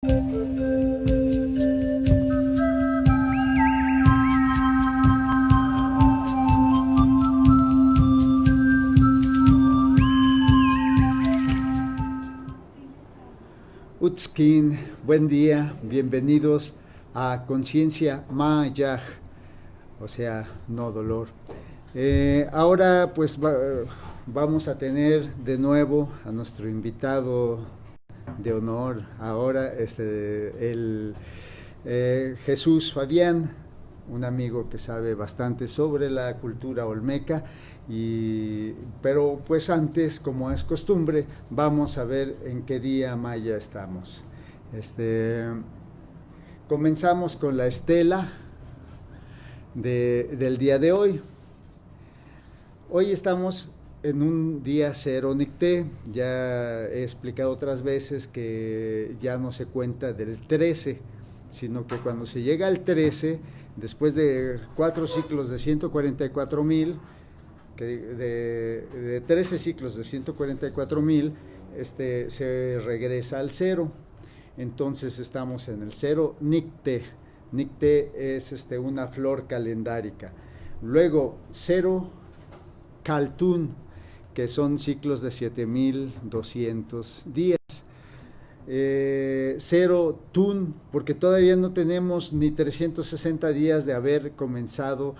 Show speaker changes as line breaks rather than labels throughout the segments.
Utskin, buen día, bienvenidos a Conciencia Mayaj, o sea, no dolor. Ahora pues vamos a tener de nuevo a nuestro invitado de honor, ahora el Jesús Fabián, un amigo que sabe bastante sobre la cultura olmeca, pero pues antes, como es costumbre, vamos a ver en qué día maya estamos. Comenzamos con la estela del día de hoy. Hoy estamos en un día cero Nicté. Ya he explicado otras veces que ya no se cuenta del 13, sino que cuando se llega al 13, después de 4 ciclos de 144,000, de 13 ciclos de 144,000, se regresa al cero. Entonces estamos en el cero Nicté. Nicté es una flor calendárica. Luego cero Caltún, que son ciclos de 7,200 días. Cero Tun, porque todavía no tenemos ni 360 días de haber comenzado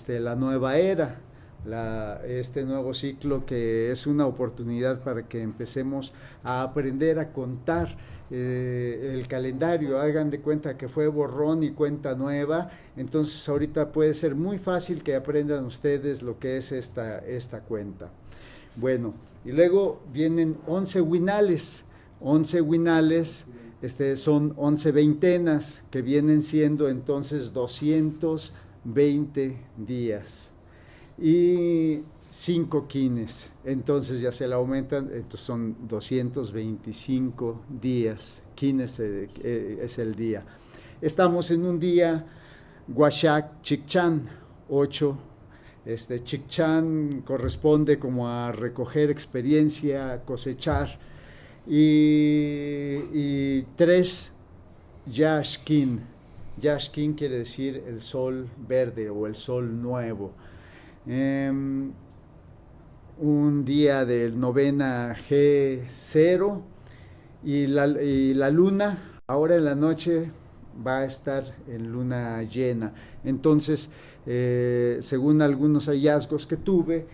la nueva era, este nuevo ciclo, que es una oportunidad para que empecemos a aprender a contar el calendario. Hagan de cuenta que fue borrón y cuenta nueva. Entonces ahorita puede ser muy fácil que aprendan ustedes lo que es esta cuenta. Bueno, y luego vienen 11 winales. 11 winales son 11 veintenas, que vienen siendo entonces 220 días. Y 5 quines, entonces ya se la aumentan, entonces son 225 días. Quines es el día. Estamos en un día Guashak Chikchan, 8. Chikchan corresponde como a recoger experiencia, cosechar. Y 3 Yashkin. Yashkin quiere decir el sol verde o el sol nuevo. Un día del novena G0, y la luna ahora en la noche va a estar en luna llena. Entonces, según algunos hallazgos que tuve,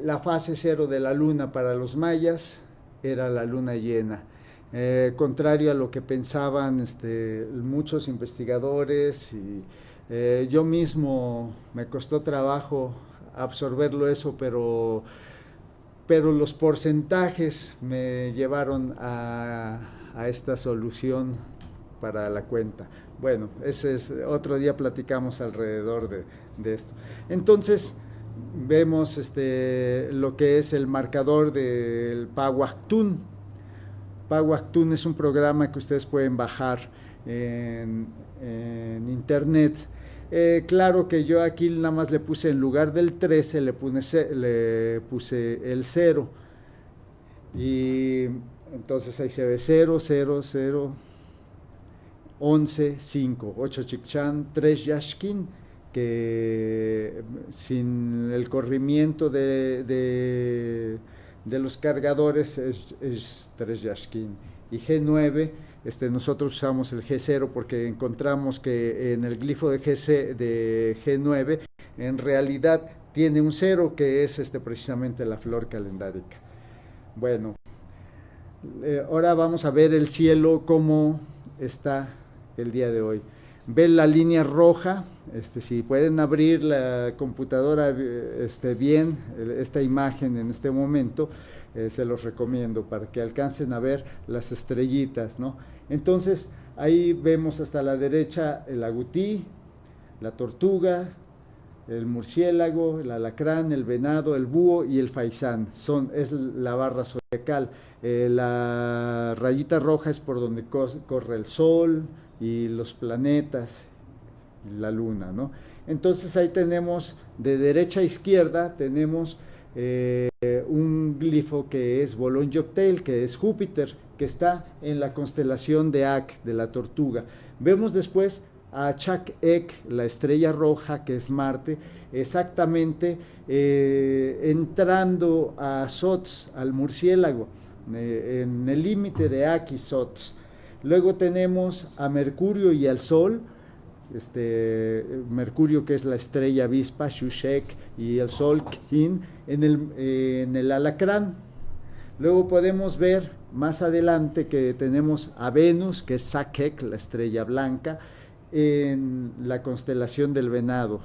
la fase 0 de la luna para los mayas era la luna llena. Contrario a lo que pensaban muchos investigadores, y yo mismo me costó trabajo absorberlo eso, pero los porcentajes me llevaron a esta solución para la cuenta. Bueno, otro día platicamos alrededor de esto. Entonces vemos lo que es el marcador del Pahuactún. Pahuactún es un programa que ustedes pueden bajar en internet. Claro que yo aquí nada más le puse, en lugar del 13, le puse el 0. Y entonces ahí se ve 0, 0, 0, 11, 5, 8 Chikchan, 3 Yashkin, que sin el corrimiento de los cargadores es 3 Yashkin. Y G9, nosotros usamos el G0 porque encontramos que en el glifo de G9 en realidad tiene un 0, que es precisamente la flor calendárica. Bueno, ahora vamos a ver el cielo, cómo está el día de hoy. Ven la línea roja. Si pueden abrir la computadora bien esta imagen en este momento, se los recomiendo para que alcancen a ver las estrellitas, ¿no? Entonces ahí vemos hasta la derecha el agutí, la tortuga, el murciélago, el alacrán, el venado, el búho y el faisán. Es la barra zodiacal. La rayita roja es por donde corre el sol y los planetas, la luna, ¿no? Entonces ahí tenemos de derecha a izquierda, tenemos un glifo que es Bolón Yoctel, que es Júpiter, que está en la constelación de Ak, de la tortuga. Vemos después a Chak-Ek, la estrella roja, que es Marte, exactamente entrando a Sots, al murciélago, en el límite de Ak y Sots. Luego tenemos a Mercurio y al Sol, Mercurio, que es la estrella avispa, Shushek, y el Sol, Kin, en el alacrán. Luego podemos ver más adelante que tenemos a Venus, que es Sakek, la estrella blanca, en la constelación del Venado.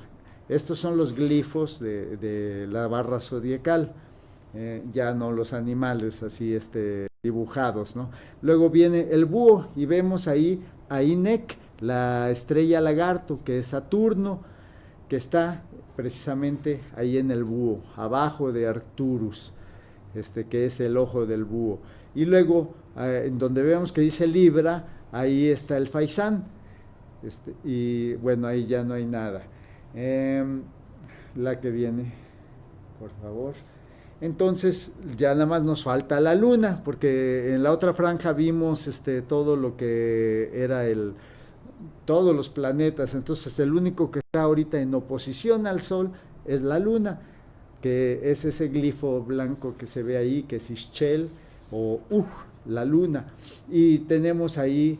Estos son los glifos de la barra zodiacal, ya no los animales así dibujados, ¿no? Luego viene el búho y vemos ahí a Inek, la estrella lagarto, que es Saturno, que está precisamente ahí en el búho, abajo de Arcturus, que es el ojo del búho. Y luego, en donde vemos que dice Libra, ahí está el Faisán, y bueno, ahí ya no hay nada. La que viene, por favor. Entonces ya nada más nos falta la luna, porque en la otra franja vimos todo lo que era todos los planetas. Entonces el único que está ahorita en oposición al Sol es la luna, que es ese glifo blanco que se ve ahí, que es Ixchel o la luna. Y tenemos ahí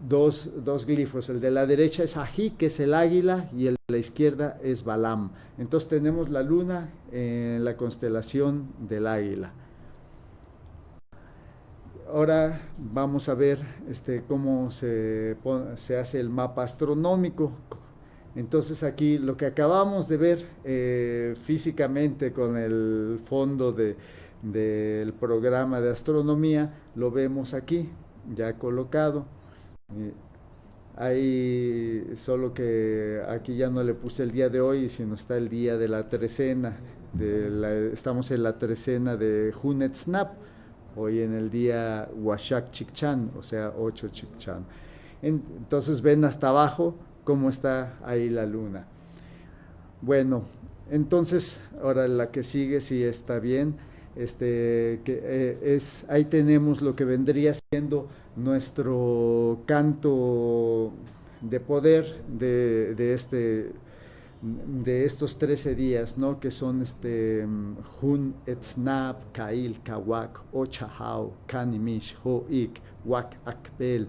dos glifos, el de la derecha es Ají, que es el águila, y el de la izquierda es Balam. Entonces tenemos la luna en la constelación del águila. Ahora vamos a ver cómo se hace el mapa astronómico. Entonces aquí lo que acabamos de ver físicamente con el fondo del programa de astronomía, lo vemos aquí, ya colocado. Hay solo que aquí ya no le puse el día de hoy, sino está el día de la trecena. Estamos en la trecena de Hunetznap, hoy en el día Washak Chikchan, o sea 8 Chikchan. Entonces ven hasta abajo cómo está ahí la luna. Bueno, entonces ahora la que sigue sí está bien. Ahí tenemos lo que vendría siendo nuestro canto de poder de estos 13 días, ¿no? Que son Hun Etznab, Kail, Kawak, Ochahau, Kanimish, Hoik, Wak Akbel,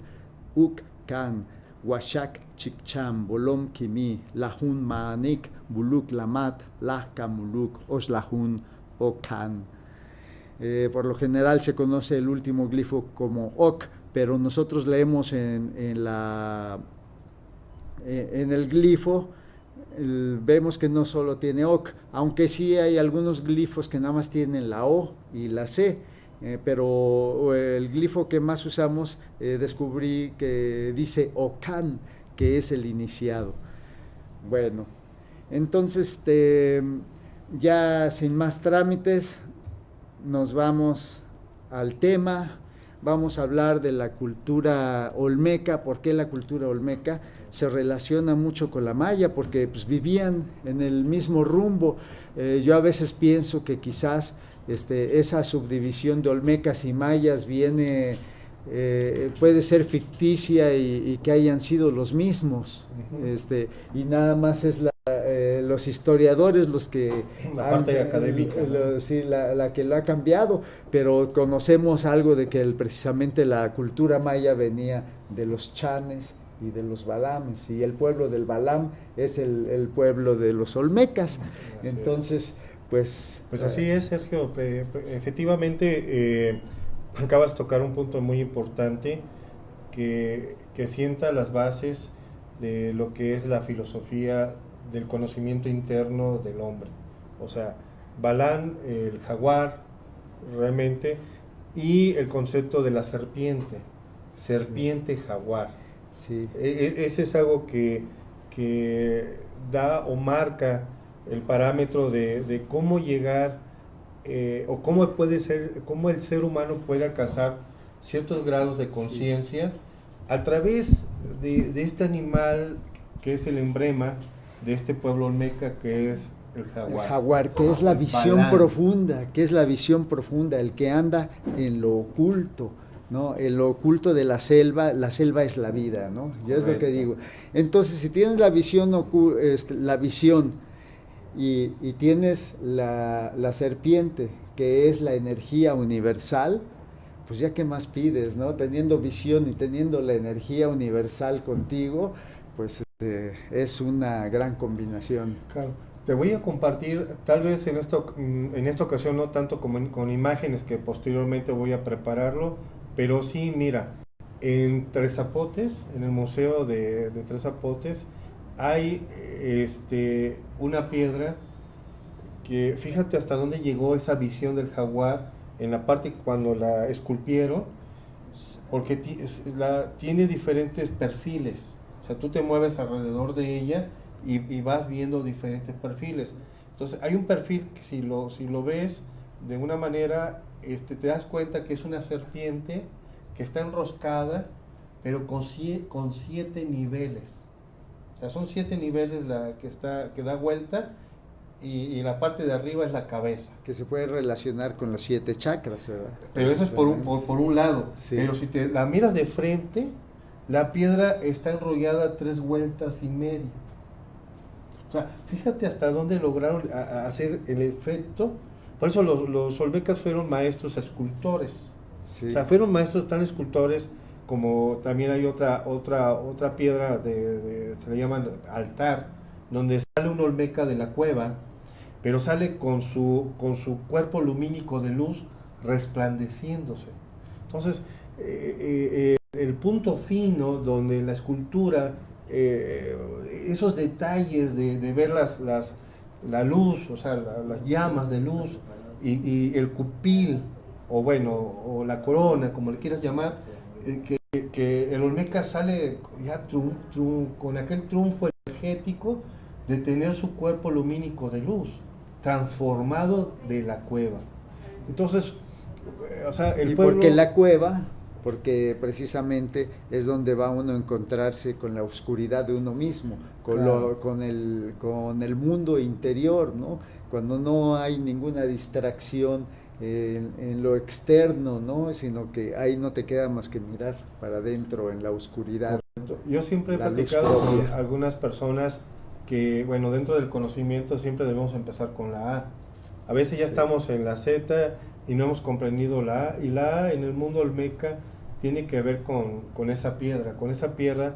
Uk Kan, Washak Chikcham, Bolom Kimi, Lahun Maanik, Buluk Lamat, Lahkamuluk, Oslahun Okan. Por lo general se conoce el último glifo como Ok, pero nosotros leemos en el glifo, vemos que no solo tiene Ok, aunque sí hay algunos glifos que nada más tienen la O y la C, pero el glifo que más usamos descubrí que dice Okan, que es el iniciado. Bueno, entonces ya sin más trámites, nos vamos al tema. Vamos a hablar de la cultura olmeca. ¿Por qué la cultura olmeca? Se relaciona mucho con la maya, porque pues vivían en el mismo rumbo. Yo a veces pienso que quizás esa subdivisión de olmecas y mayas puede ser ficticia y que hayan sido los mismos. Y nada más es los historiadores los que
la parte académica, ¿no?
Sí, la que lo ha cambiado, pero conocemos algo de que precisamente la cultura maya venía de los chanes y de los balames, y el pueblo del Balam es el pueblo de los olmecas. Así entonces pues
así es, Sergio. Efectivamente acabas de tocar un punto muy importante que sienta las bases de lo que es la filosofía del conocimiento interno del hombre. O sea, Balán, el jaguar, realmente, y el concepto de la serpiente jaguar.
Sí.
Ese es algo que da o marca el parámetro de cómo llegar o cómo el ser humano puede alcanzar ciertos grados de conciencia a través de este animal que es el emblema de este pueblo olmeca, que es el jaguar.
El jaguar, que es la visión profunda, el que anda en lo oculto, ¿no? El oculto de la selva es la vida, ¿no? Yo es lo que
Correcto.
digo. Entonces, si tienes la visión, la visión y tienes la serpiente, que es la energía universal, pues ya qué más pides, ¿no? Teniendo visión y teniendo la energía universal contigo, pues es una gran combinación.
Claro. Te voy a compartir, tal vez en esta ocasión no tanto como con imágenes que posteriormente voy a prepararlo, pero sí, mira, en Tres Zapotes, en el Museo de Tres Zapotes, hay una piedra que fíjate hasta dónde llegó esa visión del jaguar en la parte que cuando la esculpieron, porque tiene diferentes perfiles. O sea, tú te mueves alrededor de ella y vas viendo diferentes perfiles. Entonces, hay un perfil que si lo ves de una manera, te das cuenta que es una serpiente que está enroscada, pero con 7 niveles. O sea, son 7 niveles que da vuelta y la parte de arriba es la cabeza.
Que se puede relacionar con los 7 chakras, ¿verdad?
Pero eso es por un lado.
Sí.
Pero si te la miras de frente, la piedra está enrollada 3 vueltas y media. O sea, fíjate hasta dónde lograron hacer el efecto. Por eso los olmecas fueron maestros escultores.
Sí.
O sea, fueron maestros tan escultores como también hay otra piedra se le llaman altar, donde sale un olmeca de la cueva, pero sale con su cuerpo lumínico de luz resplandeciéndose. Entonces, el punto fino donde la escultura, esos detalles de ver la luz, o sea, las llamas de luz y el cupil, o bueno, o la corona, como le quieras llamar, que el olmeca sale ya con aquel triunfo energético de tener su cuerpo lumínico de luz transformado de la cueva. Entonces, o sea, el
y
pueblo...
porque la cueva, porque precisamente es donde va uno a encontrarse con la oscuridad de uno mismo,
Claro.
con el mundo interior, ¿no? Cuando no hay ninguna distracción en lo externo, ¿no? Sino que ahí no te queda más que mirar para adentro en la oscuridad.
Yo siempre he
La luz
platicado con
propia.
algunas personas que, bueno, dentro del conocimiento siempre debemos empezar con la A. A veces ya
Sí.
estamos en la Z y no hemos comprendido la A, y la A en el mundo olmeca tiene que ver con esa piedra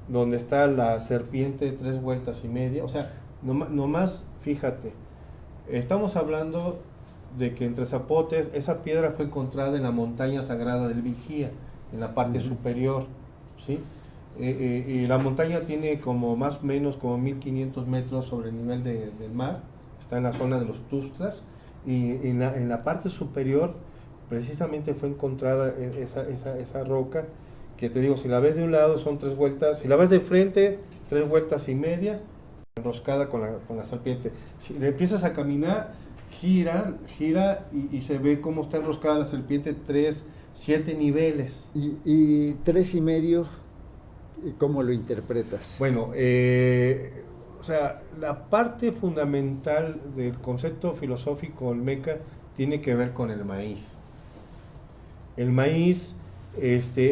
donde está la serpiente 3 vueltas y media. O sea, nomás fíjate, estamos hablando de que entre Zapotes esa piedra fue encontrada en la montaña sagrada del Vigía, en la parte superior, ¿sí? Y la montaña tiene como más o menos como 1500 metros sobre el nivel del mar, está en la zona de los Tustras, y en la parte superior precisamente fue encontrada esa roca, que te digo, si la ves de un lado son 3 vueltas, si la ves de frente, 3 vueltas y media, enroscada con la serpiente. Si le empiezas a caminar, gira y se ve cómo está enroscada la serpiente, 7 niveles.
Y 3 y medio, ¿cómo lo interpretas?
Bueno, o sea, la parte fundamental del concepto filosófico olmeca tiene que ver con el maíz. El maíz,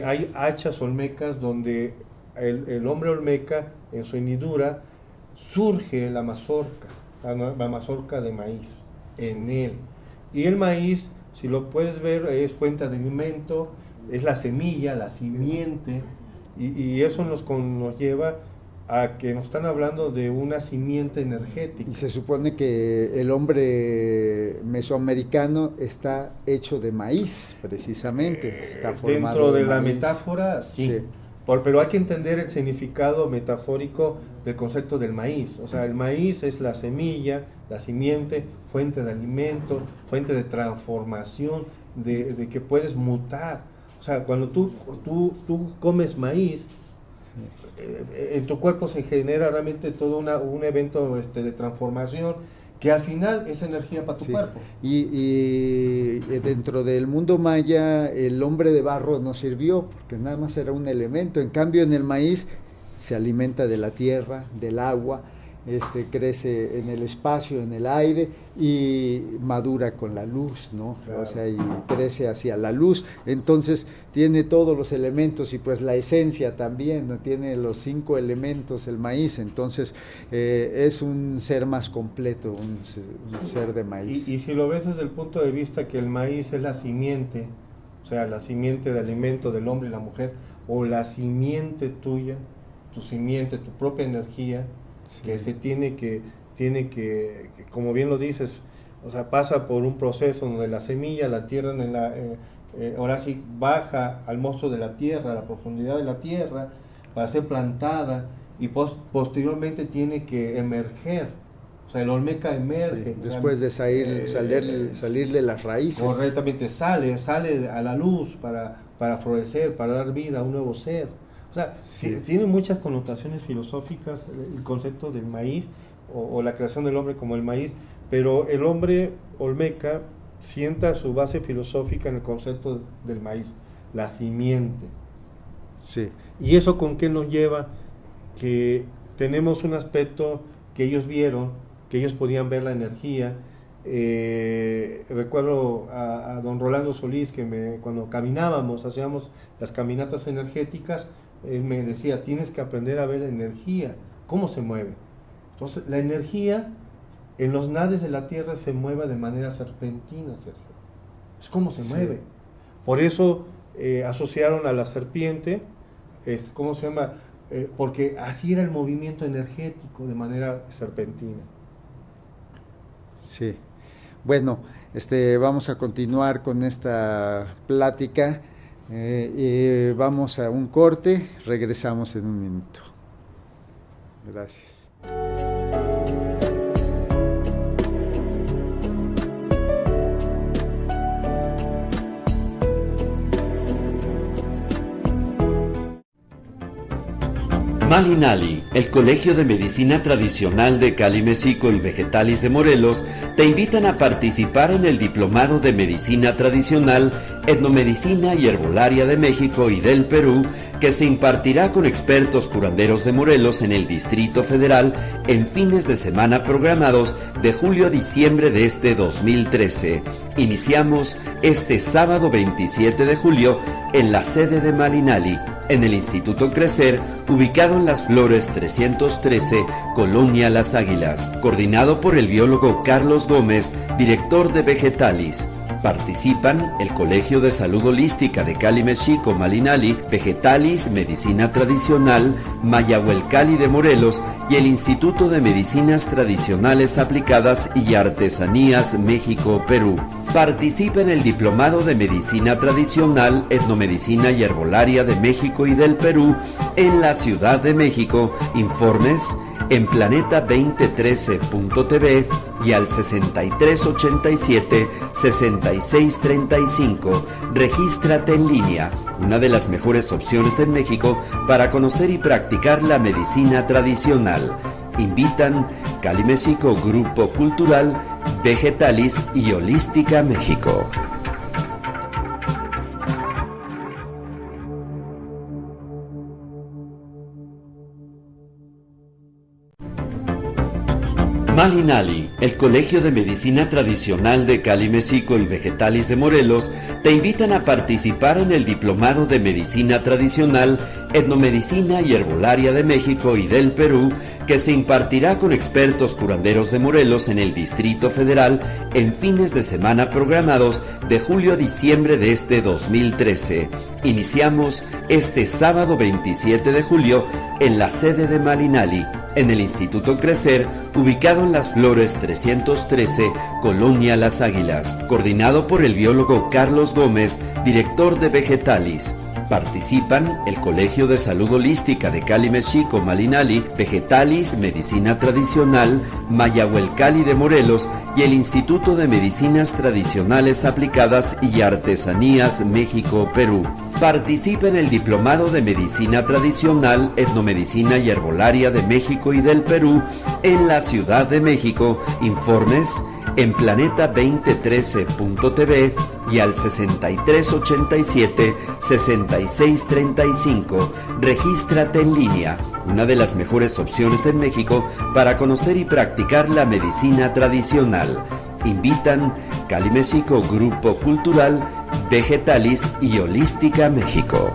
hay hachas olmecas donde el hombre olmeca, en su hendidura, surge la mazorca de maíz en él. Y el maíz, si lo puedes ver, es fuente de alimento, es la semilla, la simiente, y eso nos lleva a que nos están hablando de una simiente energética.
Y se supone que el hombre mesoamericano está hecho de maíz, precisamente. Está formado
Dentro de la
maíz.
metáfora, sí.
Sí.
Pero hay que entender el significado metafórico del concepto del maíz. O sea, el maíz es la semilla, la simiente, fuente de alimento, fuente de transformación, de que puedes mutar. O sea, cuando tú comes maíz, en tu cuerpo se genera realmente todo un evento de transformación, que al final es energía para tu
Sí.
cuerpo.
Y dentro del mundo maya, el hombre de barro no sirvió, porque nada más era un elemento. En cambio, en el maíz se alimenta de la tierra, del agua, crece en el espacio, en el aire, y madura con la luz, ¿no?
Claro.
O sea, y crece hacia la luz. Entonces tiene todos los elementos y pues la esencia también, ¿no? Tiene los 5 elementos el maíz. Entonces es un ser más completo, un ser de maíz.
Y si lo ves desde el punto de vista que el maíz es la simiente, o sea, la simiente de alimento del hombre y la mujer, o la simiente tuya, tu simiente, tu propia energía, sí, que se tiene que, como bien lo dices, o sea, pasa por un proceso donde la semilla, la tierra, ahora sí baja al monstruo de la tierra, a la profundidad de la tierra, para ser plantada, y posteriormente tiene que emerger. O sea, el olmeca emerge.
Sí, después de salir de las raíces.
Correctamente, sale a la luz para florecer, para dar vida a un nuevo ser. O sea, sí, tiene muchas connotaciones filosóficas el concepto del maíz o la creación del hombre como el maíz, pero el hombre olmeca sienta su base filosófica en el concepto del maíz, la simiente.
Sí.
¿Y eso con qué nos lleva? Que tenemos un aspecto que ellos vieron, que ellos podían ver la energía. Recuerdo a don Rolando Solís, que cuando caminábamos, hacíamos las caminatas energéticas, él me decía, tienes que aprender a ver la energía, cómo se mueve. Entonces, la energía en los nades de la Tierra se mueve de manera serpentina, Sergio. Es como se mueve. Por eso asociaron a la serpiente, ¿cómo se llama? Porque así era el movimiento energético de manera serpentina.
Sí. Bueno, vamos a continuar con esta plática. Vamos a un corte, regresamos en un minuto. Gracias.
Malinali, el Colegio de Medicina Tradicional de Cali, México y Vegetalis de Morelos te invitan a participar en el Diplomado de Medicina Tradicional, Etnomedicina y Herbolaria de México y del Perú, que se impartirá con expertos curanderos de Morelos en el Distrito Federal en fines de semana programados de julio a diciembre de este 2013. Iniciamos este sábado 27 de julio en la sede de Malinali, en el Instituto Crecer, ubicado en Las Flores 313, Colonia Las Águilas, coordinado por el biólogo Carlos Gómez, director de Vegetalis. Participan el Colegio de Salud Holística de Cali, México, Malinali, Vegetalis, Medicina Tradicional, Mayahuelcali de Morelos y el Instituto de Medicinas Tradicionales Aplicadas y Artesanías, México, Perú. Participa en el Diplomado de Medicina Tradicional, Etnomedicina y Herbolaria de México y del Perú en la Ciudad de México. Informes en planeta2013.tv y al 6387-6635. Regístrate en línea, una de las mejores opciones en México para conocer y practicar la medicina tradicional. Invitan Cali México, Grupo Cultural, Vegetalis y Holística México. Malinali, el Colegio de Medicina Tradicional de Cali, México y Vegetalis de Morelos te invitan a participar en el Diplomado de Medicina Tradicional, Etnomedicina y Herbolaria de México y del Perú, que se impartirá con expertos curanderos de Morelos en el Distrito Federal en fines de semana programados de julio a diciembre de este 2013. Iniciamos este sábado 27 de julio en la sede de Malinali, en el Instituto Crecer, ubicado en Las Flores 313, Colonia Las Águilas, coordinado por el biólogo Carlos Gómez, director de Vegetalis. Participan el Colegio de Salud Holística de Cali, México, Malinali, Vegetalis, Medicina Tradicional, Mayahuelcali de Morelos y el Instituto de Medicinas Tradicionales Aplicadas y Artesanías, México, Perú. Participa en el Diplomado de Medicina Tradicional, Etnomedicina y Herbolaria de México y del Perú en la Ciudad de México. Informes en planeta2013.tv y al 6387-6635. Regístrate en línea, una de las mejores opciones en México para conocer y practicar la medicina tradicional. Invitan Cali Mexico Grupo Cultural, Vegetalis y Holística México.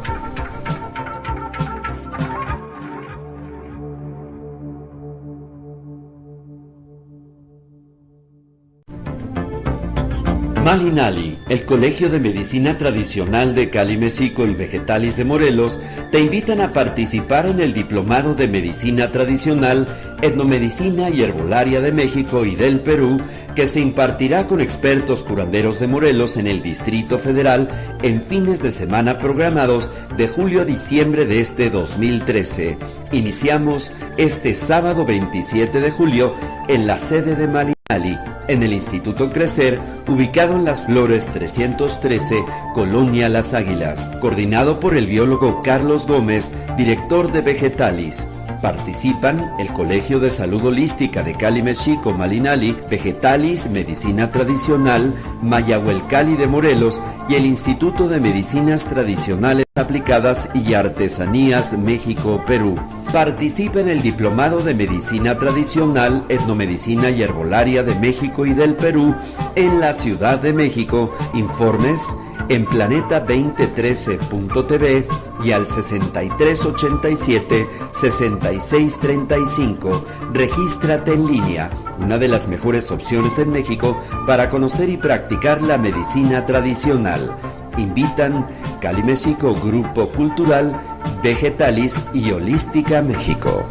Malinali, el Colegio de Medicina Tradicional de Cali Mexico y Vegetalis de Morelos, te invitan a participar en el Diplomado de Medicina Tradicional, Etnomedicina y Herbolaria de México y del Perú, que se impartirá con expertos curanderos de Morelos en el Distrito Federal en fines de semana programados de julio a diciembre de este 2013. Iniciamos este sábado 27 de julio en la sede de Malinali, en el Instituto Crecer, ubicado en Las Flores 313, Colonia Las Águilas, coordinado por el biólogo Carlos Gómez, director de Vegetalis. Participan el Colegio de Salud Holística de Cali Mexico Malinali, Vegetalis, Medicina Tradicional, Mayahuelcali de Morelos y el Instituto de Medicinas Tradicionales Aplicadas y Artesanías México Perú. Participa en el Diplomado de Medicina Tradicional, Etnomedicina y Herbolaria de México y del Perú en la Ciudad de México. Informes en planeta2013.tv y al 6387-6635. Regístrate en línea, una de las mejores opciones en México para conocer y practicar la medicina tradicional. Invitan Cali Mexico Grupo Cultural, Vegetalis y Holística México.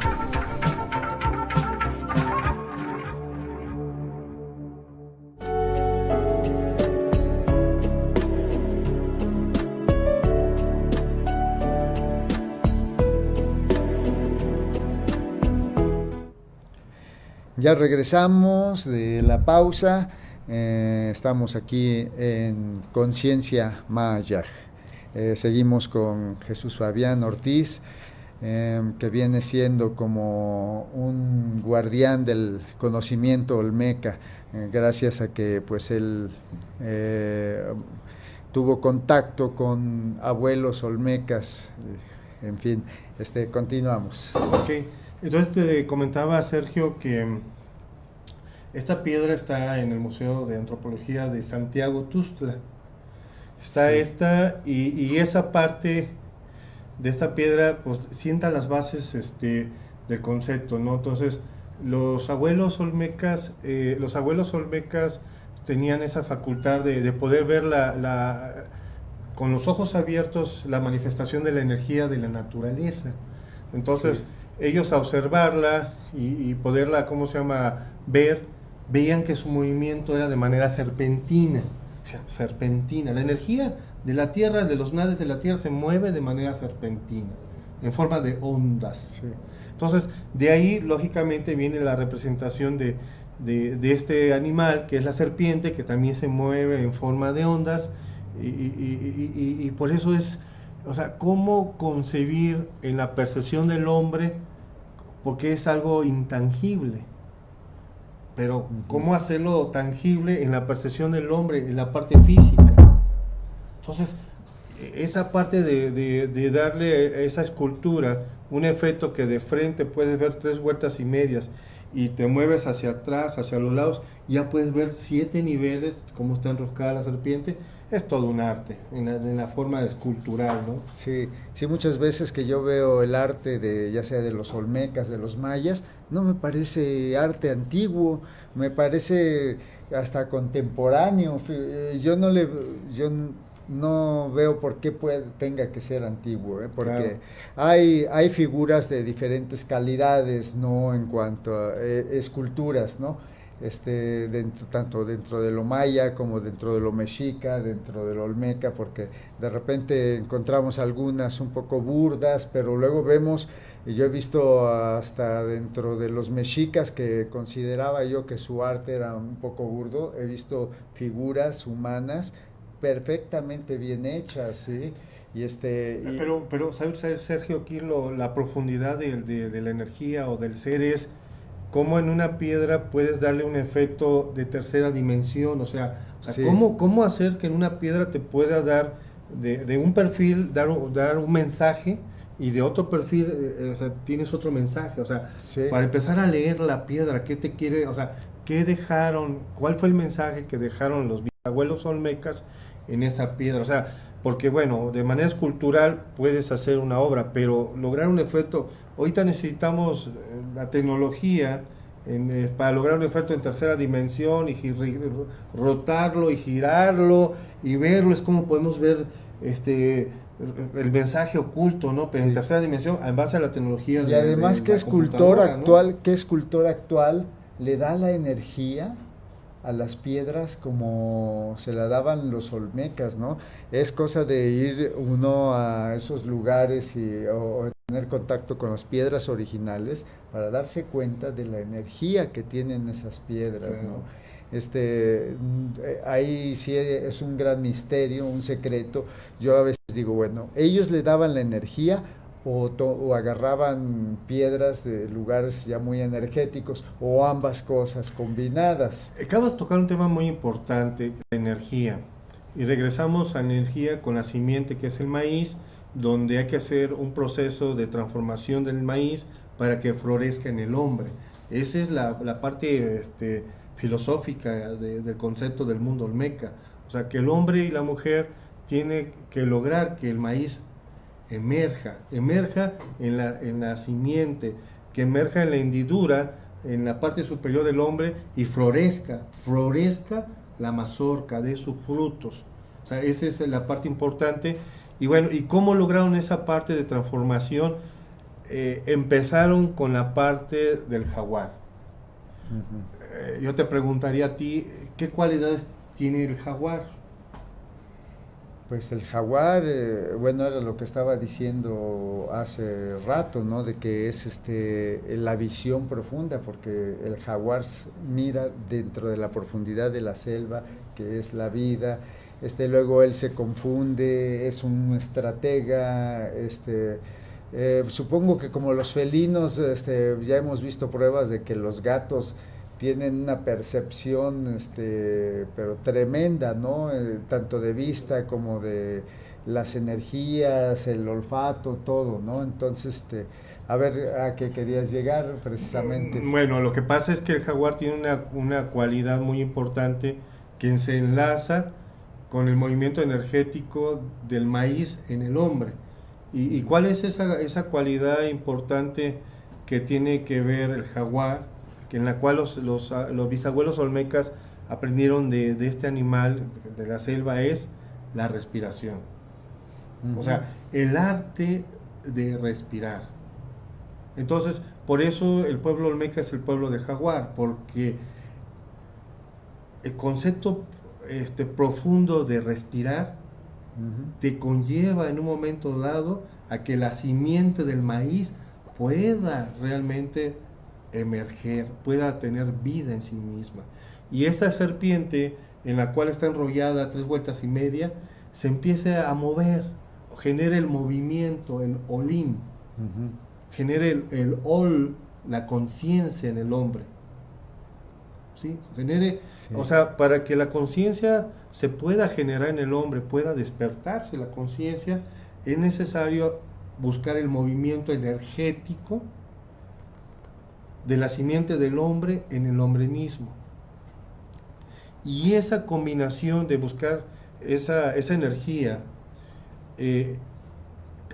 Ya regresamos de la pausa. Estamos aquí en Conciencia Maya. Seguimos con Jesús Fabián Ortiz, que viene siendo como un guardián del conocimiento olmeca, gracias a que pues él tuvo contacto con abuelos olmecas. En fin, continuamos.
Okay. Entonces te comentaba, Sergio, que esta piedra está en el Museo de Antropología de Santiago Tuxtla. Está sí. Y esa parte de esta piedra pues sienta las bases del concepto, ¿no? Entonces, los abuelos olmecas tenían esa facultad de poder ver con los ojos abiertos la manifestación de la energía de la naturaleza. Entonces, sí, ellos a observarla y poderla, ver, veían que su movimiento era de manera serpentina. O sea, serpentina. La energía de la Tierra, de los nades de la Tierra, se mueve de manera serpentina, en forma de ondas. Sí. Entonces, de ahí, lógicamente, viene la representación de este animal, que es la serpiente, que también se mueve en forma de ondas, y por eso es, o sea, cómo concebir en la percepción del hombre, porque es algo intangible, pero cómo hacerlo tangible en la percepción del hombre, en la parte física. Entonces, esa parte de darle a esa escultura un efecto que de frente puedes ver 3 vueltas y medias, y te mueves hacia atrás, hacia los lados, y ya puedes ver 7 niveles, cómo está enroscada la serpiente. Es todo un arte, en la forma escultural, ¿no?
Sí, muchas veces que yo veo el arte ya sea de los olmecas, de los mayas, no me parece arte antiguo, me parece hasta contemporáneo. Yo no veo por qué tenga que ser antiguo, porque claro, hay figuras de diferentes calidades, ¿no? En cuanto a esculturas, ¿no? Tanto dentro de lo maya como dentro de lo mexica, dentro de lo olmeca, porque de repente encontramos algunas un poco burdas, pero luego vemos, y yo he visto hasta dentro de los mexicas, que consideraba yo que su arte era un poco burdo, he visto figuras humanas perfectamente bien hechas, ¿sí?
Pero ¿sabes, Sergio? Aquí la profundidad de la energía o del ser es cómo en una piedra puedes darle un efecto de tercera dimensión, o sea
Sí.
cómo hacer que en una piedra te pueda dar de un perfil, dar un mensaje, y de otro perfil, o sea, tienes otro mensaje, o sea,
Sí.
para empezar a leer la piedra, qué te quiere, o sea, qué dejaron, cuál fue el mensaje que dejaron los bisabuelos olmecas en esa piedra, o sea, porque bueno, de manera escultural puedes hacer una obra, pero lograr un efecto, ahorita necesitamos la tecnología para lograr un efecto en tercera dimensión, y rotarlo y girarlo y verlo, es como podemos ver el mensaje oculto, ¿no? Pero
Sí.
en tercera dimensión, en base a la tecnología
Y además,
de
¿qué
la
escultor
computadora, ¿no?
actual, qué escultor actual le da la energía a las piedras como se la daban los olmecas, ¿no? Es cosa de ir uno a esos lugares o tener contacto con las piedras originales para darse cuenta de la energía que tienen esas piedras,
Claro.
¿no? Ahí sí es un gran misterio, un secreto. Yo a veces digo, bueno, ellos le daban la energía o agarraban piedras de lugares ya muy energéticos, o ambas cosas combinadas.
Acabas de tocar un tema muy importante, la energía. Y regresamos a la energía con la simiente, que es el maíz, donde hay que hacer un proceso de transformación del maíz para que florezca en el hombre. Esa es la parte filosófica del concepto del mundo olmeca. O sea, que el hombre y la mujer tienen que lograr que el maíz emerja en la simiente, que emerja en la hendidura, en la parte superior del hombre, y florezca la mazorca de sus frutos. O sea, esa es la parte importante. Y bueno, ¿y cómo lograron esa parte de transformación? Empezaron con la parte del jaguar. Yo te preguntaría a ti, ¿qué cualidades tiene el jaguar?
Pues el jaguar, bueno, era lo que estaba diciendo hace rato, ¿no? De que es la visión profunda, porque el jaguar mira dentro de la profundidad de la selva, que es la vida. Luego él se confunde, es un estratega. Supongo que como los felinos, ya hemos visto pruebas de que los gatos tienen una percepción, pero tremenda, ¿no? Tanto de vista como de las energías, el olfato, todo, ¿no? Entonces, a ver a qué querías llegar precisamente.
Bueno, lo que pasa es que el jaguar tiene una cualidad muy importante que se enlaza con el movimiento energético del maíz en el hombre. ¿Y cuál es esa cualidad importante que tiene que ver el jaguar, en la cual los bisabuelos olmecas aprendieron de este animal de la selva? Es la respiración? O sea, el arte de respirar. Entonces, por eso el pueblo olmeca es el pueblo del jaguar, porque el concepto profundo de respirar te conlleva en un momento dado a que la simiente del maíz pueda realmente emerger, pueda tener vida en sí misma. Y esta serpiente, en la cual está enrollada 3 vueltas y media, se empieza a mover, genera el movimiento, el olín, genera el ol, la conciencia en el hombre. ¿Sí? Genere, sí. O sea, para que la conciencia se pueda generar en el hombre, pueda despertarse la conciencia, es necesario buscar el movimiento energético de la simiente del hombre en el hombre mismo. Y esa combinación de buscar esa energía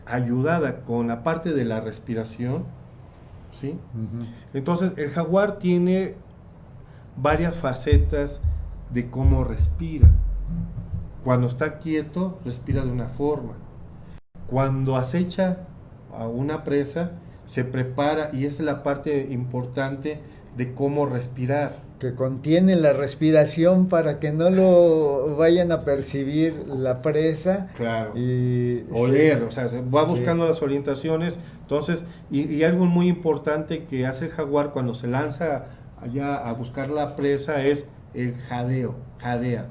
ayudada con la parte de la respiración, ¿sí? Entonces el jaguar tiene varias facetas de cómo respira. Cuando está quieto, respira de una forma. Cuando acecha a una presa, se prepara, y esa es la parte importante de cómo respirar.
Que contiene la respiración para que no lo vayan a percibir la presa.
Claro.
Y
oler,
sí,
o sea, va buscando las orientaciones. Entonces, y algo muy importante que hace el jaguar cuando se lanza allá a buscar la presa es el jadeo, jadear.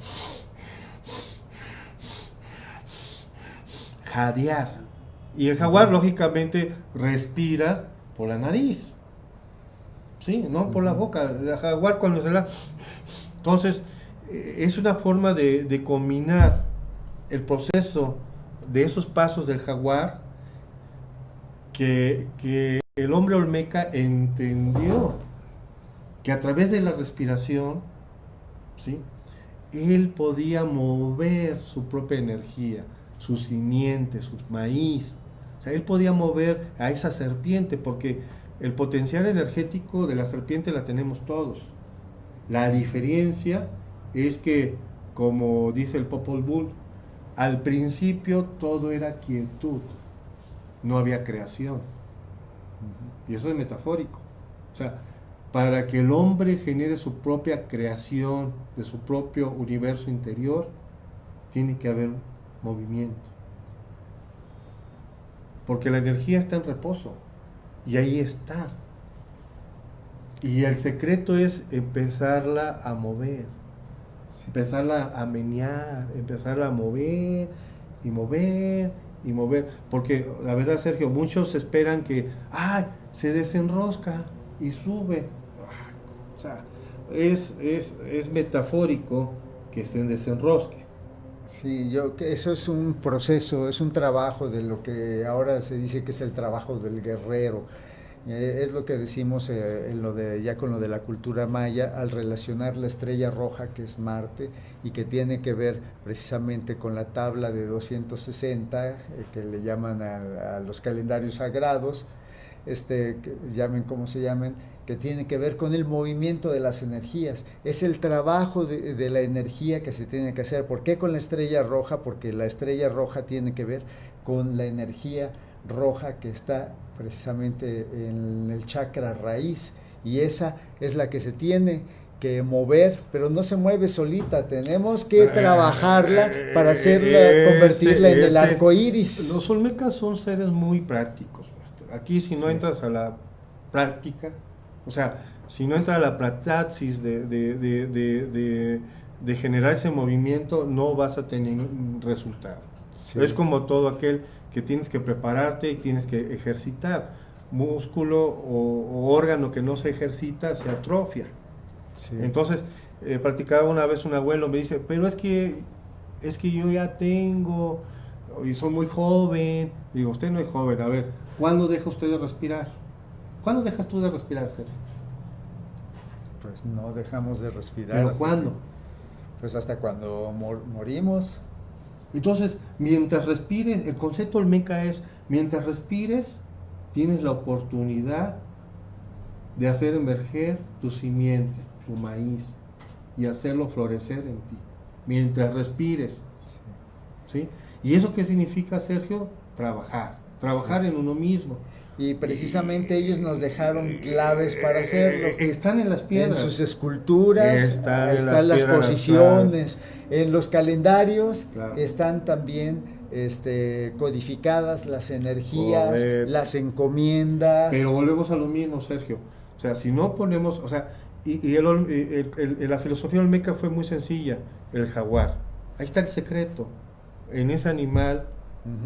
Y el jaguar lógicamente respira por la nariz. ¿sí? No por la boca, el jaguar cuando se la... Entonces, es una forma de combinar el proceso de esos pasos del jaguar que el hombre olmeca entendió que a través de la respiración, ¿sí?, él podía mover su propia energía, su simiente, su maíz. O sea, él podía mover a esa serpiente, porque el potencial energético de la serpiente la tenemos todos. La diferencia es que, como dice el Popol Vuh, al principio todo era quietud, no había creación. Y eso es metafórico. O sea, para que el hombre genere su propia creación de su propio universo interior, tiene que haber movimiento. Porque la energía está en reposo, y ahí está. Y el secreto es empezarla a mover, empezarla a menear, empezarla a mover y mover y mover. Porque, la verdad, Sergio, muchos esperan que se desenrosca y sube. O sea, es metafórico que se desenrosque.
Sí, eso es un proceso, es un trabajo de lo que ahora se dice que es el trabajo del guerrero. Es lo que decimos ya con lo de la cultura maya, al relacionar la estrella roja, que es Marte, y que tiene que ver precisamente con la tabla de 260, que le llaman a los calendarios sagrados, que llamen como se llamen, que tiene que ver con el movimiento de las energías. Es el trabajo de la energía que se tiene que hacer. ¿Por qué con la estrella roja? Porque la estrella roja tiene que ver con la energía roja que está precisamente en el chakra raíz, y esa es la que se tiene que mover, pero no se mueve solita, tenemos que trabajarla para convertirla en el arco iris.
Los olmecas son seres muy prácticos. Aquí, si no entras a la práctica, o sea, si no entras a la praxis de generar ese movimiento, no vas a tener un resultado. Sí. Es como todo aquel que tienes que prepararte y tienes que ejercitar. Músculo o órgano que no se ejercita se atrofia. Sí. Entonces, practicaba una vez un abuelo, me dice, pero es que yo ya tengo, y soy muy joven. Digo, usted no es joven, a ver, ¿cuándo deja usted de respirar? ¿Cuándo dejas tú de respirar, Sergio?
Pues no dejamos de respirar.
¿Pero cuándo?
Pues hasta cuando morimos.
Entonces, mientras respires, el concepto olmeca es, mientras respires, tienes la oportunidad de hacer emerger tu simiente, tu maíz, y hacerlo florecer en ti, mientras respires. ¿Sí? ¿Y eso qué significa, Sergio? Trabajar en uno mismo.
Y precisamente ellos nos dejaron claves para hacerlo.
Están en las piedras.
En sus esculturas, están las posiciones. En los calendarios, claro, están también codificadas las energías, correcto, las encomiendas.
Pero volvemos a lo mismo, Sergio. O sea, si no ponemos, o sea, la filosofía olmeca fue muy sencilla. El jaguar. Ahí está el secreto. En ese animal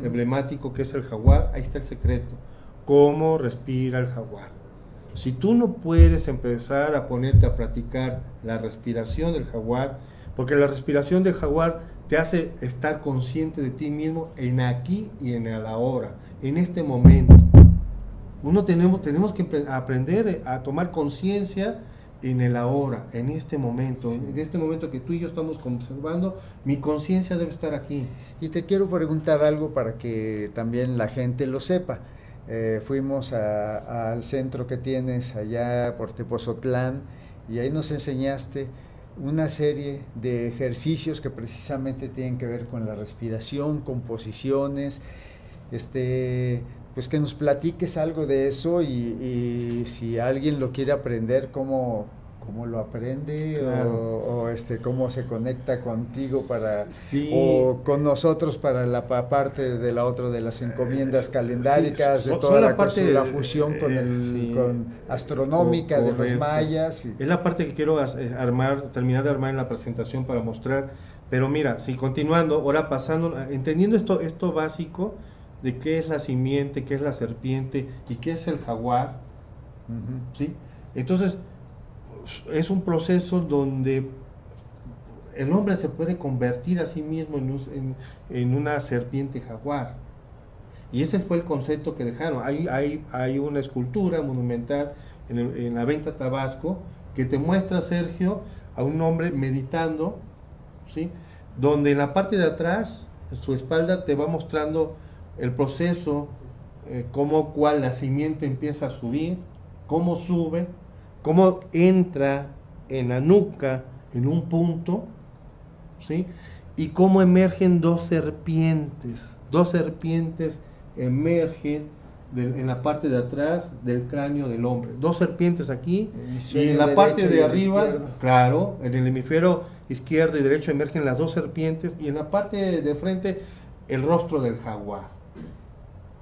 emblemático que es el jaguar, ahí está el secreto. ¿Cómo respira el jaguar? Si tú no puedes empezar a ponerte a practicar la respiración del jaguar, porque la respiración del jaguar te hace estar consciente de ti mismo en aquí y en el ahora, en este momento. Tenemos que aprender a tomar conciencia en el ahora, en este momento, sí, en este momento que tú y yo estamos observando, mi conciencia debe estar aquí.
Y te quiero preguntar algo para que también la gente lo sepa. Fuimos al centro que tienes allá por Tepozotlán, y ahí nos enseñaste una serie de ejercicios que precisamente tienen que ver con la respiración, con posiciones, pues que nos platiques algo de eso, y si alguien lo quiere aprender, cómo lo aprende, claro, o cómo se conecta contigo sí, o con nosotros para la parte de la otra de las encomiendas calendáricas, sí, de toda la parte de la fusión con astronómica de los mayas.
Es la parte que quiero terminar de armar en la presentación para mostrar. Pero mira, continuando, ahora pasando, entendiendo esto básico de qué es la simiente, qué es la serpiente y qué es el jaguar, ¿sí? Entonces, es un proceso donde el hombre se puede convertir a sí mismo en una serpiente jaguar. Y ese fue el concepto que dejaron. Hay una escultura monumental en la Venta Tabasco que te muestra, Sergio, a un hombre meditando, ¿sí? Donde en la parte de atrás, en su espalda, te va mostrando el proceso, cuál la simiente empieza a subir, cómo sube, cómo entra en la nuca en un punto, ¿sí? Y cómo emergen dos serpientes emergen en la parte de atrás del cráneo del hombre. Dos serpientes aquí, y en la parte de arriba, claro, en el hemisferio izquierdo y derecho emergen las dos serpientes, y en la parte de frente el rostro del jaguar.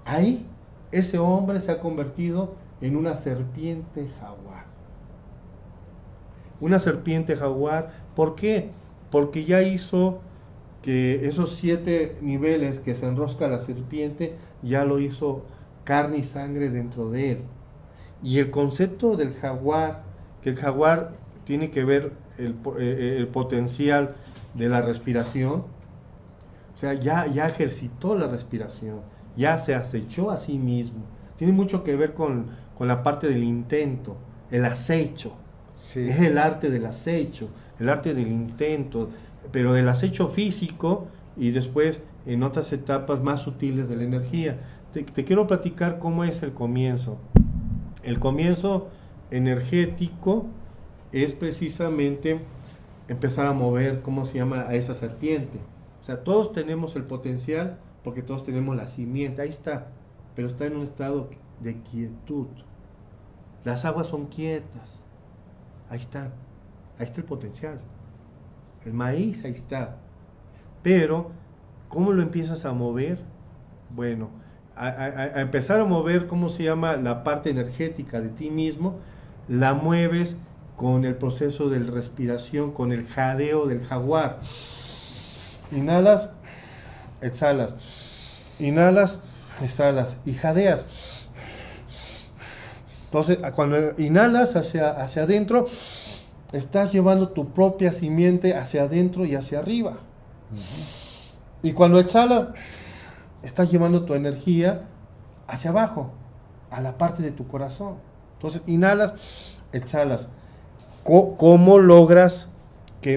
Ahí ese hombre se ha convertido en una serpiente jaguar. Una serpiente jaguar, ¿por qué? Porque ya hizo que esos 7 niveles que se enrosca la serpiente, ya lo hizo carne y sangre dentro de él. Y el concepto del jaguar, que el jaguar tiene que ver el potencial de la respiración, o sea, ya ejercitó la respiración, ya se acechó a sí mismo. Tiene mucho que ver con la parte del intento, el acecho. Sí. Es el arte del acecho, el arte del intento, pero del acecho físico y después en otras etapas más sutiles de la energía. Te quiero platicar cómo es el comienzo. El comienzo energético es precisamente empezar a mover, ¿cómo se llama?, a esa serpiente. O sea, todos tenemos el potencial porque todos tenemos la simiente, ahí está, pero está en un estado de quietud. Las aguas son quietas, ahí está el potencial. El maíz, ahí está. Pero, ¿cómo lo empiezas a mover? Bueno, a empezar a mover, ¿cómo se llama?, la parte energética de ti mismo, la mueves con el proceso de respiración, con el jadeo del jaguar. Inhalas, exhalas. Inhalas, exhalas. Y jadeas. Entonces, cuando inhalas hacia adentro, estás llevando tu propia simiente hacia adentro y hacia arriba. Uh-huh. Y cuando exhalas, estás llevando tu energía hacia abajo, a la parte de tu corazón. Entonces, inhalas, exhalas. ¿Cómo logras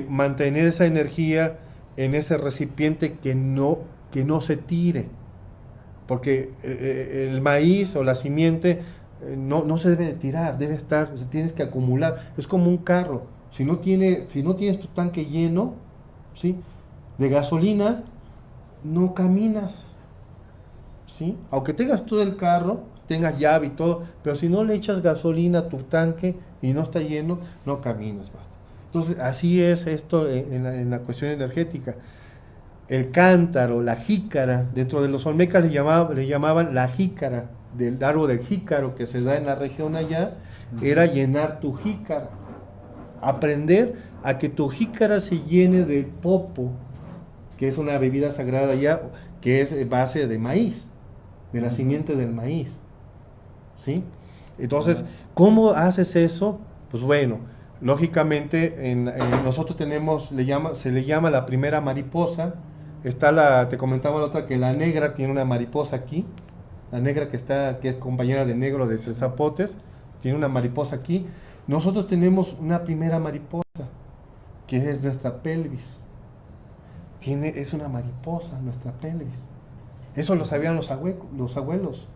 mantener esa energía en ese recipiente que no se tire? Porque el maíz o la simiente no se debe de tirar, debe estar, tienes que acumular. Es como un carro. Si no tienes tu tanque lleno, ¿sí?, de gasolina, no caminas, ¿sí? Aunque tengas todo el carro, tengas llave y todo, pero si no le echas gasolina a tu tanque y no está lleno, no caminas. Entonces, así es esto en la cuestión energética. El cántaro, la jícara, dentro de los olmecas le llamaban la jícara, del árbol del jícaro que se da en la región allá, era llenar tu jícara. Aprender a que tu jícara se llene del popo, que es una bebida sagrada allá, que es base de maíz, de la simiente del maíz, ¿sí? Entonces, ¿cómo haces eso? Pues bueno, lógicamente nosotros tenemos, se le llama la primera mariposa. Está te comentaba la otra, que la negra tiene una mariposa aquí, la negra que es compañera de negro de Tres Zapotes, tiene una mariposa aquí. Nosotros tenemos una primera mariposa, que es nuestra pelvis. Es una mariposa nuestra pelvis. Eso lo sabían los abuelos.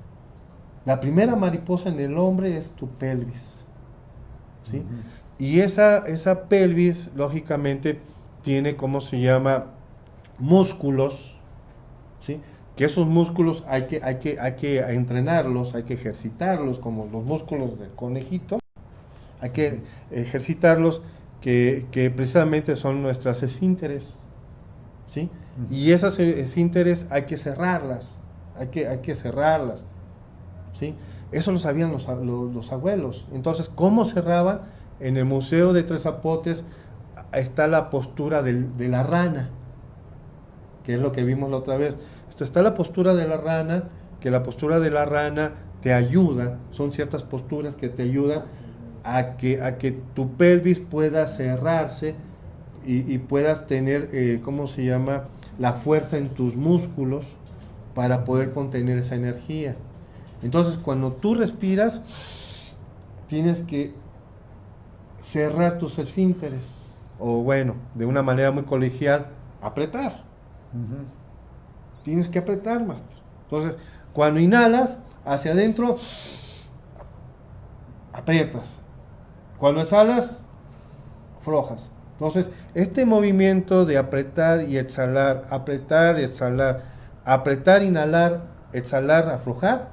La primera mariposa en el hombre es tu pelvis, ¿sí? Uh-huh. Y esa pelvis, lógicamente, tiene, ¿cómo se llama?, músculos, ¿sí? Que esos músculos hay que entrenarlos, hay que ejercitarlos, como los músculos del conejito. Hay que ejercitarlos, que precisamente son nuestras esfínteres, ¿sí? Uh-huh. Y esas esfínteres hay que cerrarlas, ¿sí? Eso lo sabían los abuelos. Entonces, ¿cómo cerraban? En el Museo de Tres Zapotes está la postura de la rana, que es lo que vimos la otra vez. Está la postura de la rana, que la postura de la rana te ayuda, son ciertas posturas que te ayudan a que tu pelvis pueda cerrarse y puedas tener, ¿cómo se llama?, la fuerza en tus músculos para poder contener esa energía. Entonces, cuando tú respiras, tienes que cerrar tus esfínteres, o bueno, de una manera muy colegial, apretar. Tienes que apretar, maestro. Entonces, cuando inhalas hacia adentro, aprietas. Cuando exhalas, aflojas. Entonces, este movimiento de apretar y exhalar, apretar, inhalar, exhalar, aflojar,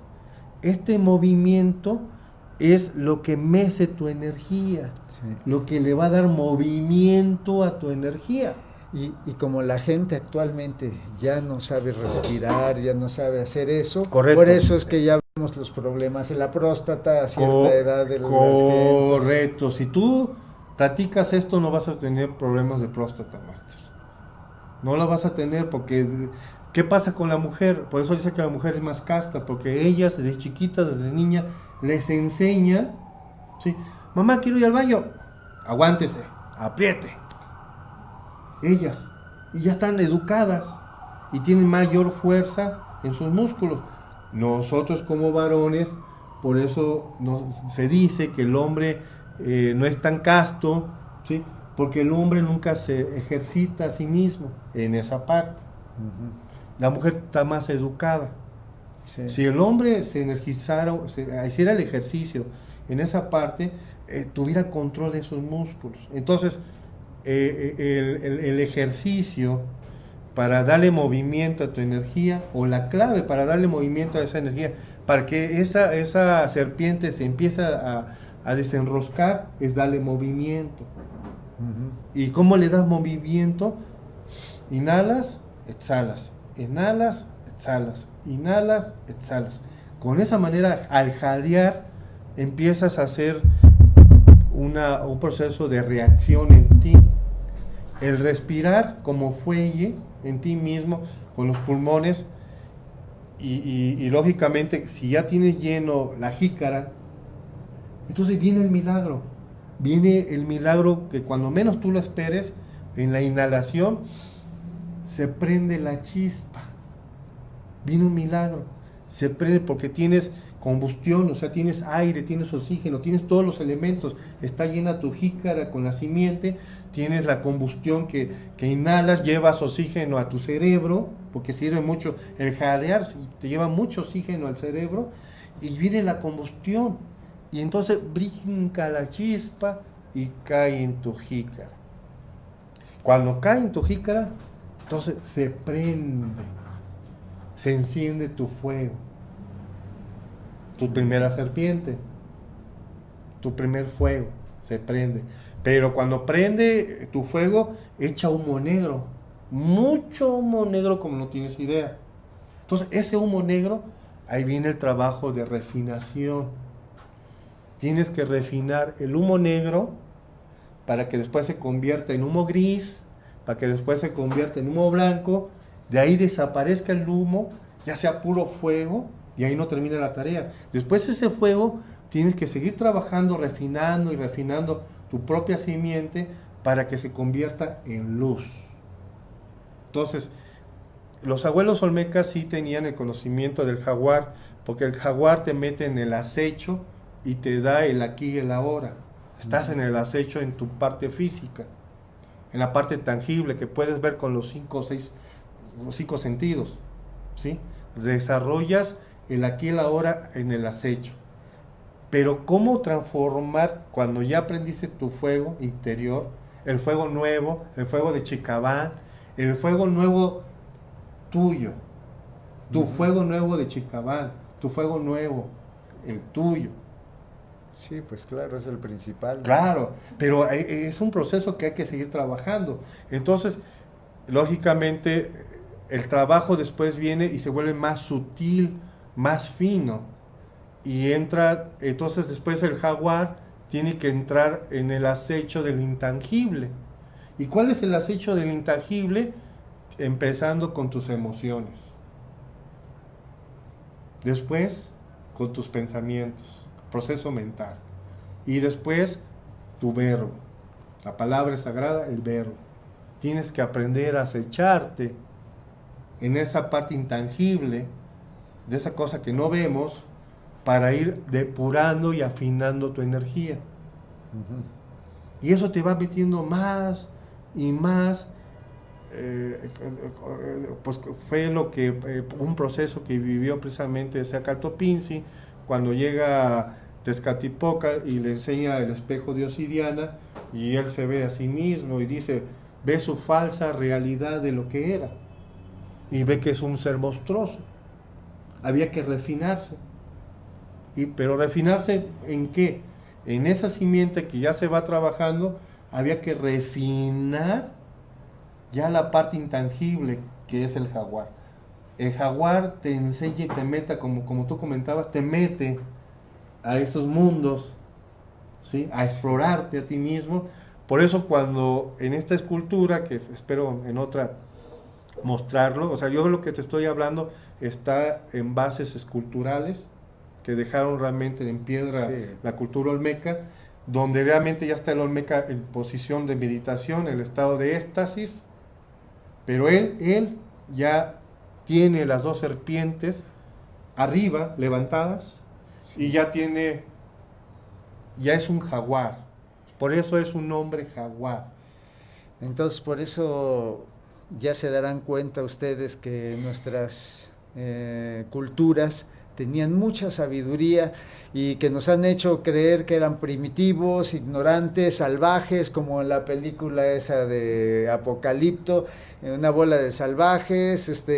este movimiento es lo que mece tu energía, lo que le va a dar movimiento a tu energía.
Y como la gente actualmente ya no sabe respirar, ya no sabe hacer eso,
correcto,
por eso es que ya vemos los problemas en la próstata a cierta edad de las gentes.
Correcto, si tú practicas esto no vas a tener problemas de próstata, máster. No la vas a tener porque... ¿Qué pasa con la mujer? Por eso dice que la mujer es más casta, porque ellas desde chiquitas, desde niña, les enseñan, ¿sí? Mamá, quiero ir al baño, aguántese, apriete. Ellas, y ya están educadas, y tienen mayor fuerza en sus músculos. Nosotros como varones, por eso se dice que el hombre no es tan casto, ¿sí? Porque el hombre nunca se ejercita a sí mismo en esa parte. La mujer está más educada. Sí. Si el hombre se energizara, hiciera el ejercicio en esa parte, tuviera control de sus músculos. Entonces, el ejercicio para darle movimiento a tu energía, o la clave para darle movimiento a esa energía, para que esa serpiente se empiece a desenroscar, es darle movimiento. ¿Y cómo le das movimiento? Inhalas, exhalas. Inhalas, exhalas, inhalas, exhalas. Con esa manera, al jadear, empiezas a hacer un proceso de reacción en ti. El respirar como fuelle en ti mismo, con los pulmones, y lógicamente, si ya tienes lleno la jícara, entonces viene el milagro. Viene el milagro que cuando menos tú lo esperes, en la inhalación, se prende la chispa. Viene un milagro. Se prende porque tienes combustión, o sea, tienes aire, tienes oxígeno, tienes todos los elementos. Está llena tu jícara con la simiente, tienes la combustión que inhalas, llevas oxígeno a tu cerebro, porque sirve mucho el jadear, te lleva mucho oxígeno al cerebro, y viene la combustión. Y entonces brinca la chispa y cae en tu jícara. Cuando cae en tu jícara, entonces se prende, se enciende tu fuego, tu primera serpiente, tu primer fuego, se prende. Pero cuando prende tu fuego, echa humo negro, mucho humo negro como no tienes idea. Entonces ese humo negro, ahí viene el trabajo de refinación. Tienes que refinar el humo negro para que después se convierta en humo gris, para que después se convierta en humo blanco, de ahí desaparezca el humo, ya sea puro fuego, y ahí no termina la tarea. Después ese fuego tienes que seguir trabajando, refinando y refinando tu propia simiente para que se convierta en luz. Entonces, los abuelos olmecas sí tenían el conocimiento del jaguar, porque el jaguar te mete en el acecho y te da el aquí y el ahora. Estás en el acecho en tu parte física, en la parte tangible que puedes ver con los cinco sentidos, ¿sí? Desarrollas el aquí y el ahora en el acecho. Pero ¿cómo transformar cuando ya aprendiste tu fuego interior, el fuego nuevo, el fuego de Chicabán, el fuego nuevo tuyo, tu fuego nuevo de Chicabán, tu fuego nuevo, el tuyo?
Sí, pues claro, es el principal.
Claro, pero es un proceso que hay que seguir trabajando. Entonces, lógicamente, el trabajo después viene y se vuelve más sutil, más fino. Y entra, entonces después el jaguar tiene que entrar en el acecho del intangible. ¿Y cuál es el acecho del intangible? Empezando con tus emociones. Después, con tus pensamientos. Proceso mental. Y después, tu verbo. La palabra es sagrada, el verbo. Tienes que aprender a acecharte en esa parte intangible, de esa cosa que no vemos, para ir depurando y afinando tu energía. Y eso te va metiendo más y más. Pues fue lo que un proceso que vivió precisamente Sacaltopinzi cuando llega a Tezcatlipoca y le enseña el espejo de Obsidiana, y él se ve a sí mismo y dice, ve su falsa realidad de lo que era, y ve que es un ser monstruoso. Había que refinarse. Pero refinarse ¿en qué? En esa simiente que ya se va trabajando, había que refinar ya la parte intangible que es el jaguar. El jaguar te enseña y te meta, como tú comentabas, te mete a esos mundos, ¿sí? A explorarte a ti mismo. Por eso cuando en esta escultura, que espero en otra mostrarlo, o sea, yo lo que te estoy hablando está en bases esculturales que dejaron realmente en piedra, sí, la cultura olmeca, donde realmente ya está el olmeca en posición de meditación, en el estado de éxtasis, pero él ya tiene las dos serpientes arriba, levantadas, sí, y ya es un jaguar, por eso es un nombre jaguar.
Entonces, por eso ya se darán cuenta ustedes que nuestras culturas tenían mucha sabiduría y que nos han hecho creer que eran primitivos, ignorantes, salvajes, como en la película esa de Apocalipto, una bola de salvajes,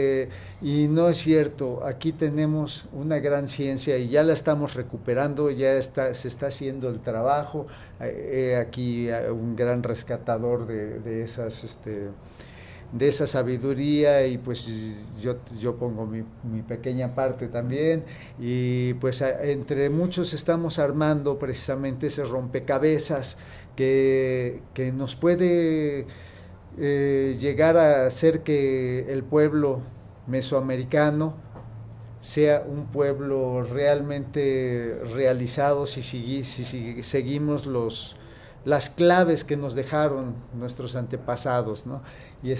y no es cierto. Aquí tenemos una gran ciencia y ya la estamos recuperando, se está haciendo el trabajo. Aquí un gran rescatador de esa sabiduría, y pues yo pongo mi pequeña parte también, y pues entre muchos estamos armando precisamente ese rompecabezas que nos puede llegar a hacer que el pueblo mesoamericano sea un pueblo realmente realizado si seguimos las claves que nos dejaron nuestros antepasados, ¿no? Y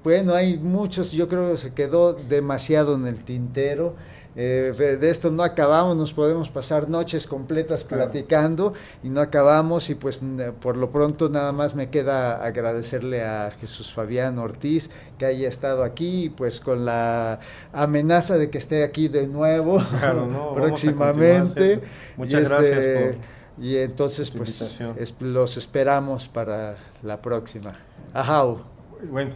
bueno, hay muchos, yo creo que se quedó demasiado en el tintero. De esto no acabamos, nos podemos pasar noches completas platicando y no acabamos, y pues por lo pronto nada más me queda agradecerle a Jesús Fabián Ortiz que haya estado aquí, y pues con la amenaza de que esté aquí de nuevo, claro, no, próximamente.
Muchas gracias
y entonces pues los esperamos para la próxima. Ajá.
Bueno,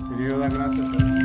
querido, da gracias.